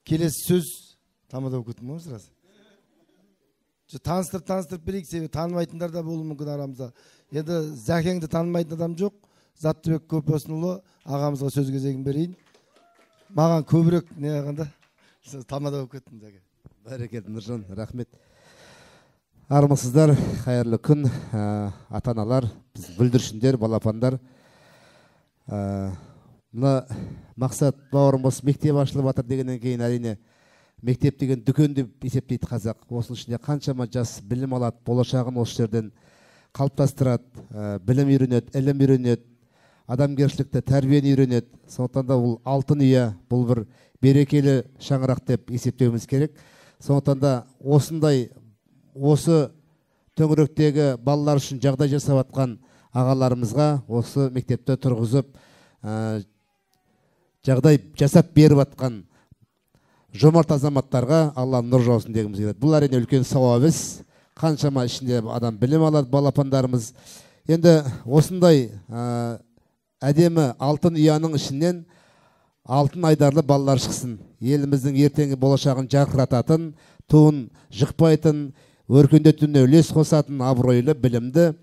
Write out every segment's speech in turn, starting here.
Келесі сөз тамада оқытым ғой сірасы. Таныстырып берейік, себебі танымайтындар да болуы мүмкін арамызда. Енді Зәкеңді танымайтын адам жоқ. Заттыбек Көпесінұлы ағамызға сөз кезегін берейін. Маған көбірек не қағанда тамада болып кеттім Зәке. Бәрекелді Нұржан, рахмет. Армысыздар, қайырлы күн, ата-аналар, біз бүлдіршіндер, балапандар. Мына мақсат бауырымыз мектеп ашылып жатыр дегеннен кейін әрине мектеп деген дүкен деп есептейді қазақ. Осының ішінде қаншама жас білім алады, болашағын осы жерден қалыптастырады, білім үйренеді, ілім үйренеді, адамгершілікті, тәрбиені үйренеді. Сондықтан да бұл алтын ұя, бұл бір берекелі шаңырақ деп есептеуіміз керек. Сондықтан да осы төңіректегі балалар үшін жағдай жасап жатқан ағаларымызға осы мектепті тұрғызып жағдай жасап беріп жатқан жомарт азаматтарға Алла нұр жаусын дегіміз келеді. Бұл әрине үлкен сауап іс. Қаншама ішінде адам білім алады, балапандарымыз. Енді осындай әдемі алтын ұяның ішінен алтын айдарлы балалар шықсын. Еліміздің ертеңгі болашағын жарқырататын, туын жықпайтын, өркендетуіне үлес қосатын абыройлы, білімді,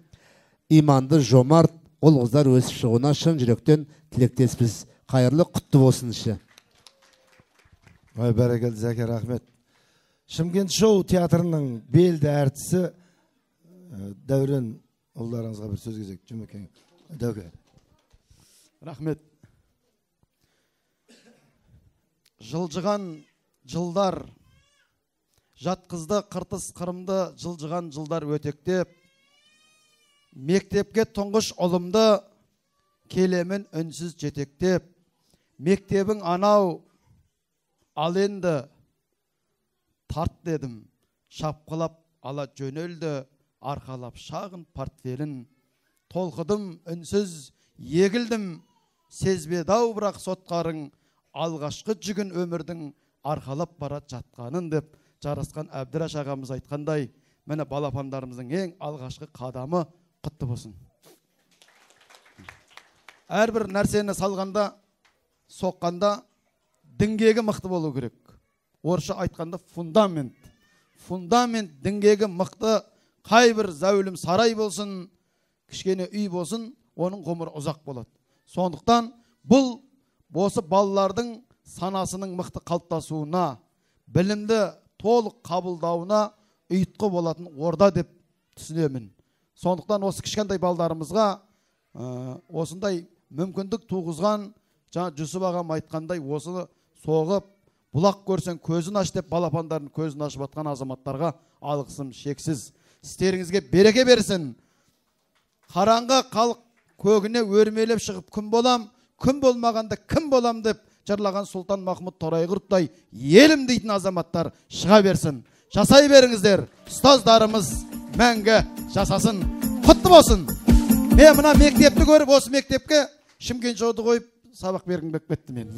иманды, жомарт ол қыздар өсіп шығуына шын жүректен тілектеспіз. Қайырлы құтты болсыншы. Бәрекелді Зәке, рахмет. Шымкент шоу театрының белді әртісі Дәурен ұлдарыңызға бір сөз кезек. Жұмекен Дәуке. Рахмет. Жылжыған жылдар, жатқызды қыртыс қырымды жылжыған жылдар өтектеп, мектепке тұңғыш ұлымды келемін үнсіз жетектеп, мектебің анау ал енді тарт дедім, шапқылап ала жөнелді, арқалап шағын портфелін, толқыдым үнсіз егілдім, сезбедау бірақ сотқарың, алғашқы жүгін өмірдің арқалап барат жатқанын деп жарасқан Әбдіраш ағамыз айтқандай, міне балапандарымыздың ең алғашқы қадамы құтты болсын. Әрбір нәрсені салғанда, соққанда діңгегі мықты болу керек. Орысша айтқанда фундамент. Фундамент діңгегі мықты, қай бір зәулім сарай болсын, кішкене үй болсын, оның ғұмыры ұзақ болады. Сондықтан бұл осы балалардың санасының мықты қалыптасуына, білімді толық қабылдауына ұйытқы болатын орда деп түсінемін. Сондықтан осы кішкентай балдарымызға осындай мүмкіндік туғызған, жаңа Жүсіп ағам айтқандай, осы соғып, бұлақ көрсең көзін аш деп балапандарын көзін ашып атқан азаматтарға алғысым шексіз. Істеріңізге береке берсін. Қараңғы халық көгіне өрмелеп шығып күн болам, күн болмағанда кім болам деп жырлаған Сұлтан Махмұд Торайғырттай елім дейтін азаматтар шыға берсін. Жасай беріңіздер. Ұстаздарымыз мәңгі жасасын. Құтты болсын. Мен мына мектепті көріп, осы мектепке Шымкент шоуды қойып сабақ бергім келіп кетті мен.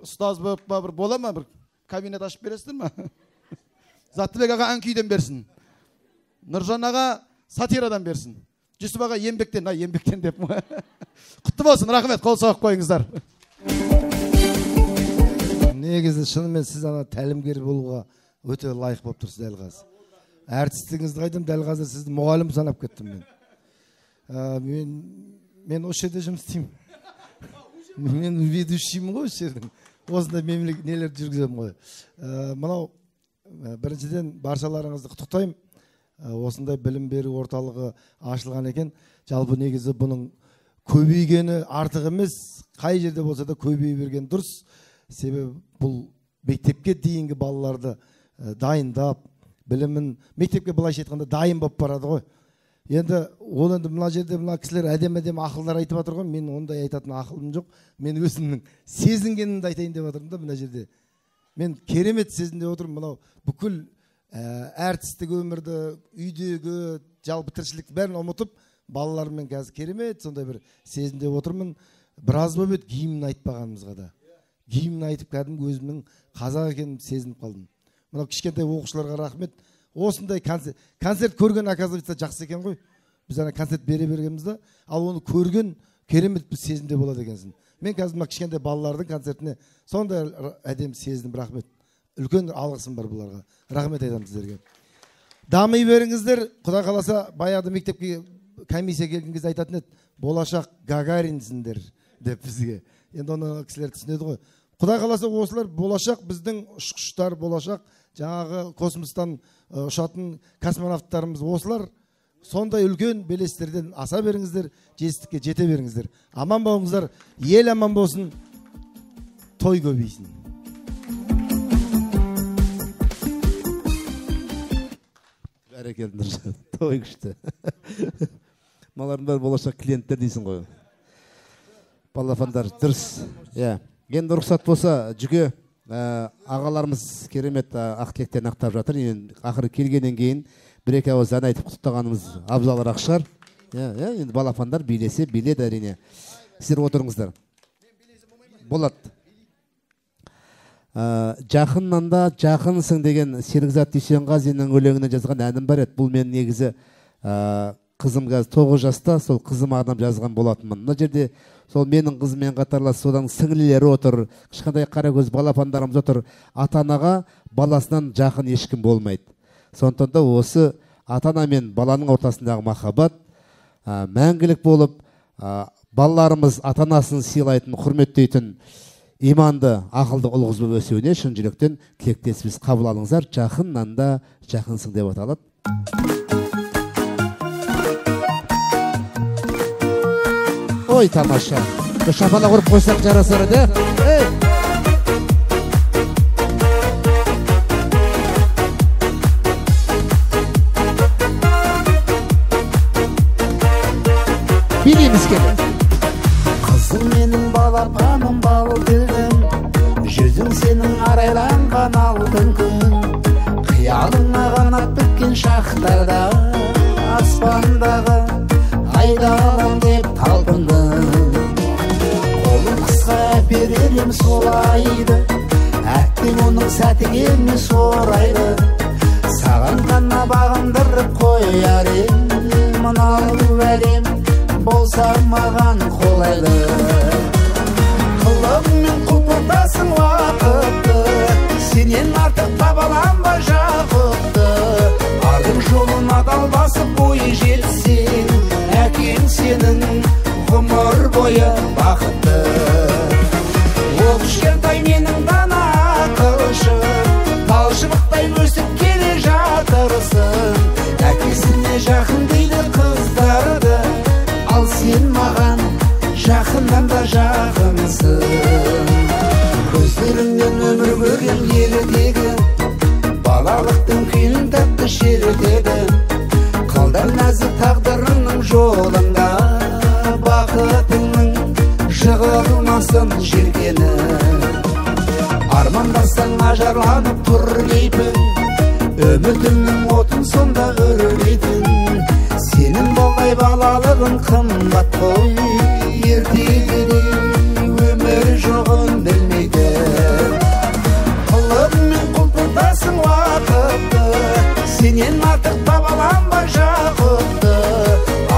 Ұстаз болып па бір бола ма, бір кабинет ашып бересіздер ма? Заттыбек аға ән-күйден берсін. Нұржан аға сатирадан берсін. Жүсіп аға еңбектен деп. Құтты болсын, рахмет, қол соғып қойыңыздар. Негізі шынымен сіз ана тәлімгер болуға өте лайық болып тұрсыз дәл қазір. Әртістігіңізді қайдым, дәл қазір сізді мұғалім санап кеттім мен. Мен осы жерде жұмыс істеймін. Мен ведущиймін ғой осы жердің. Осындай нелерді жүргіземін ғой. Мынау біріншіден баршаларыңызды құттықтаймын. Осындай білім беру орталығы ашылған екен. Жалпы негізі бұның көбейгені артық емес, қай жерде болса да көбей берген дұрыс. Себебі бұл мектепке дейінгі балаларды дайындап, білімін мектепке былайша айтқанда дайын болып барады ғой. Енді ол енді мына жерде мына кісілер әдем-әдем ақылдар айтып жатыр ғой. Мен ондай айтатын ақылым жоқ. Мен өзімнің сезінгенімді айтайын деп жатырмын да мына жерде. Мен керемет сезімде отырмын. Мынау бүкіл әртістік өмірді, үйдегі жалпы тіршілікті бәрін ұмытып, балалармен қазір керемет сондай бір сезімде отырмын. Біраз болып еді гимн айтпағанымызға да. Гимн айтып кәдімгі өзімнің қазақ екенін сезініп қалдым. Мынау кішкентай оқушыларға рахмет. Осындай концерт көрген оказывается жақсы екен ғой. Біз ана концерт бере бергенімізде, ал оны көрген керемет бір сезімде болады екенсің. Мен қазір мына кішкентай балалардың концертіне сондай әдемі сездім. Рахмет. Үлкен алғысым бар бұларға. Рахмет айтамын сіздерге. Дами беріңіздер. Құдай қаласа, баяғыда мектепке комиссия келген кезде айтатын еді, болашақ Гагаринсіңдер деп бізге. Енді оны кісілер түсінеді ғой. Құдай қаласа, осылар болашақ біздің ұшқыштар, болашақ жаңағы космостан ұшатын космонавттарымыз. Осылар сондай үлкен белестерден аса беріңіздер, жетістікке жете беріңіздер. Аман болыңыздар, ел аман болсын, той көбейсін. Бәрекелді Нұржан, той күшті. Малардың бәрі болашақ клиенттер дейсің ғой. Балапандар, дұрыс. Енді рұқсат болса, жүге ағаларымыз керемет ақтілектен ақтап жатыр. Ақыры келгеннен кейін бір-екі ауыз ән айтып құттықтағанымыз абзалырақ шығар. Енді балапандар билесе, биледі әрине. Сіздер отырыңыздар. Болады. Жақыннан да жақынсың деген Серікзат Дүйсенғазиннің өлеңіне жазған әнім бар еді. Бұл мен негізі қызым қазір 9 жаста, сол қызым арнап жазған болатынмын. Мына жерде сол менің қызыммен қатарлас содан сіңлілері отыр, кішкентай қаракөз балапандарымыз отыр. Ата-анаға баласынан жақын ешкім болмайды. Сондықтан да осы ата-ана мен баланың ортасындағы махаббат мәңгілік болып, балаларымыз ата-анасын сыйлайтын, құрметтейтін, иманды, ақылды ұл қыз болып өсуіне шын жүректен тілектесіміз қабыл алыңыздар. Жақыннан да жақынсың деп аталады. Ой, тамаша. Шапалақ ұрып қойсақ жарасар еді. Билейміз келеді. Қызым менің балапаным бал тілім, жүзің сенің арайланған алтын күн. Қиялыңа қанат біткен шақтарда, аспандағы айдалам деп талпындым. Қолым қысқа әперерем солайды, әттең оның сәті келмес орайды. Саған ғана бағындырып қояр ем, мынау әлем болса маған қолайлы. Қылығыңмен құлпыртасың уақытты, сенен артық таба алам ба жақұтты. Ардың жолын адал басып бойы жетсең, әкең сенің ғұмыр бойы бақытты. Ол кішкентай менің дана ақылшым, талшыбықтай өсіп келе жатырсың. Әкесіне жақын дейді қыздарды, ал сен маған жақыннан да жақынсың. Көздеріңнен өмір көрген ертегі, балалықтың күйін тәтті шертеді. Қалдар нәзік тағдырыңның жолында, бақытыңның жығылмасын желкені. Армандасаң ажарланып тұр кейпің, үмітімнің отын сонда өрлейтін. Сенің болдай балалығын қымбат қой, ертегідей өмір жоғын білмейді. Қылығыңмен құлпыртасың уақытты, сенен артық таба алам ба жақұтты.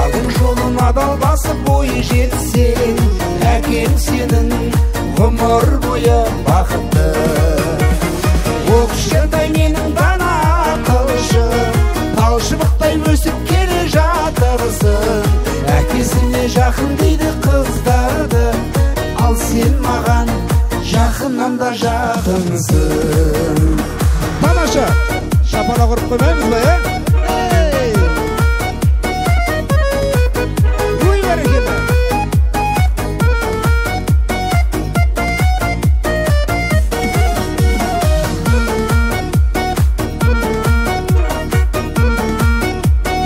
Ардың жолын адал басып бойы жетсең, әкең сенің ғұмыр бойы бақытты. Ол кішкентай менің дана ақылшым, талшыбықтай өсіп келе жатырсың. Әкесіне жақын дейді қыздарды, ал сен маған жақыннан да жақынсың. Тамаша, шапалақ ұрып қоймаймыз ба, Ой, бәрекелді.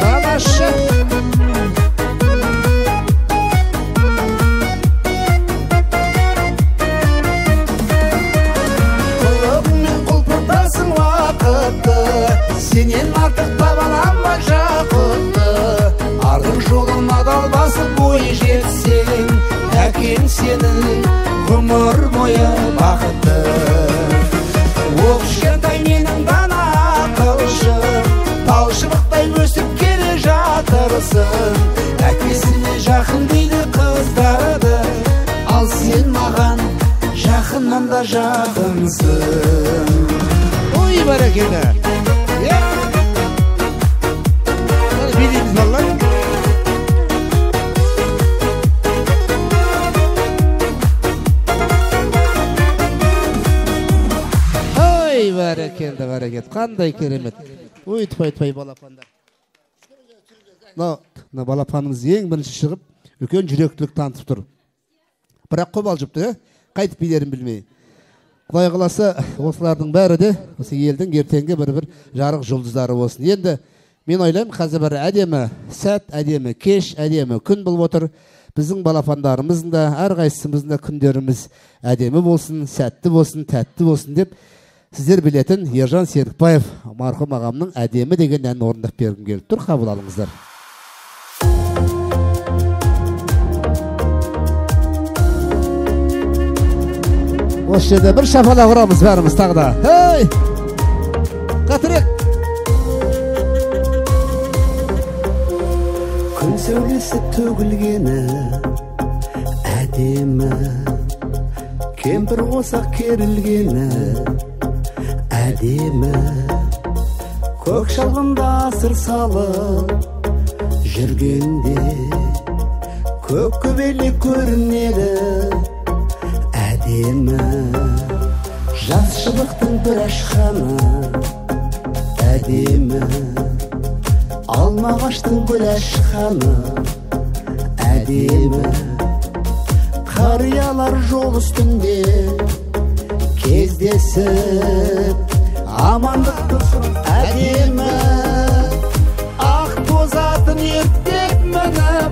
Тамаша. Қылығыңмен құлпыртасың уақытты, сенен артық таба алам ба жақұтты. Ардың жолын адал басып бойы жетсең, әкең сенің ғұмыр бойы бақытты. Ол кішкентай менің дана ақылшым, талшыбықтай өсіп келе жатырсың. Әкесіне жақын дейді қыздарды, ал сен сен маған жақыннан да жақынсың. Ой, бәрекелді. Билейміз балалар. Ой, бәрекелді, бәрекелді. Қандай керемет. Ой, тұпай балапандар. Балапаныңыз ең бірінші шығып, үлкен жүректілік танытып тұр. Бірақ қобалжыпты, қайтып билерін білмей. Құдай қаласа, осылардың бәрі де осы елдің ертеңгі бір жарық жұлдыздары болсын. Енді мен ойлаймын, қазір бір әдемі сәт, әдемі кеш, әдемі күн болып отыр. Біздің балапандарымыздың да, әрқайсымыздың да күндеріміз әдемі болсын, сәтті болсын, тәтті болсын деп сіздер білетін Ержан Серікбаев марқұм ағамның әдемі деген әнін орындап бергім келіп тұр. Қабыл алыңыздар. Осы жерде бір шапалақ ұрамыз бәріміз тағы да. Хей! Қатырек! Күн сәулесі төгілгені әдемі, кемпір қосақ керілгені әдемі, көк шалғында асыр салып жүргенде көк көбелек көрінеді әдемі, жас шыбықтың бір ашқаны әдемі, алма ағаштың гүл ашқаны әдемі, қариялар жол үстінде кездесіп амандықты әдемі, ақ боз атын ерттеп мініп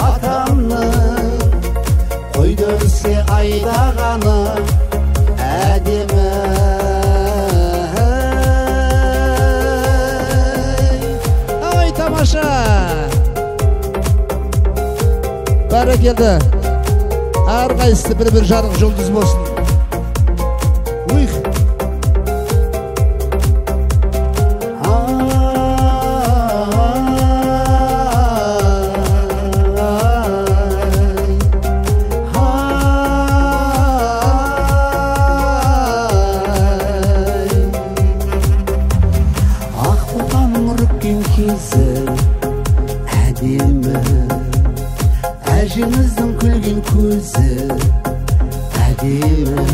атамның қойды өріске айдағаны әдемі. Ой, тамаша! Бәрекелді. Әрқайсысы бір жарық жұлдыз болсын. Уй! Әжеміздің күлген көзі әдемі,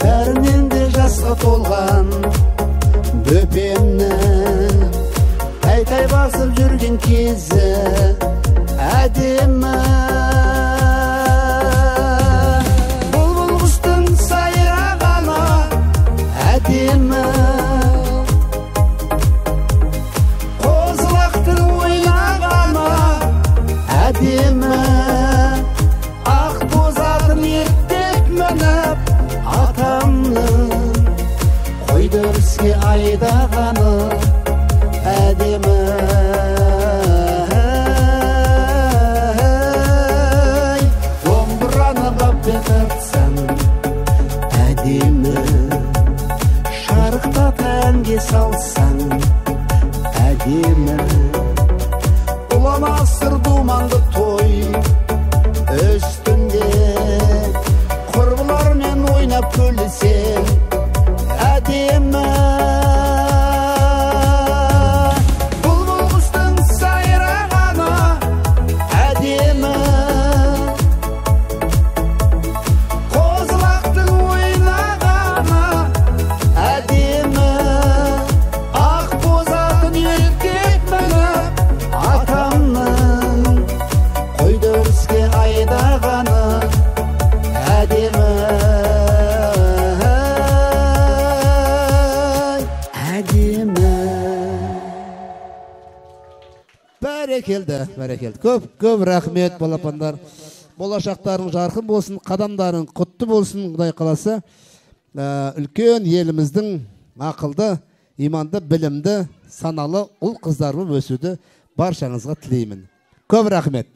бәрінен де жасқа толған бөпемнің тай-тай басып жүрген кезі әдемі, бұлбұл құстың сайрағаны әдемі, қозылақтың ойнағаны әдемі, ақ боз атын ерттеп мініп атамның қойды өріске айдағаны әдемі. Домбыраны баппен тартсаң әдемі, шарықтап әнге салсаң әдемі, ұлан асыр думанды той үстінде құрбылармен ойнап күлсең әдемі, бұлбұл құстың сайрағаны әдемі, қозылақтың ойнағаны әдемі, ақ боз атын ерттеп мініп атамның қойды өріске айдағаны әдемі, әдемі. Бәрекелді, бәрекелді. Көп рахмет балапандар. Болашақтарың жарқын болсын, қадамдарың құтты болсын, Құдай қаласа. Үлкен еліміздің ақылды, иманды, білімді, саналы ұл қыздар болып өсуді баршаңызға тілеймін. Көп рахмет.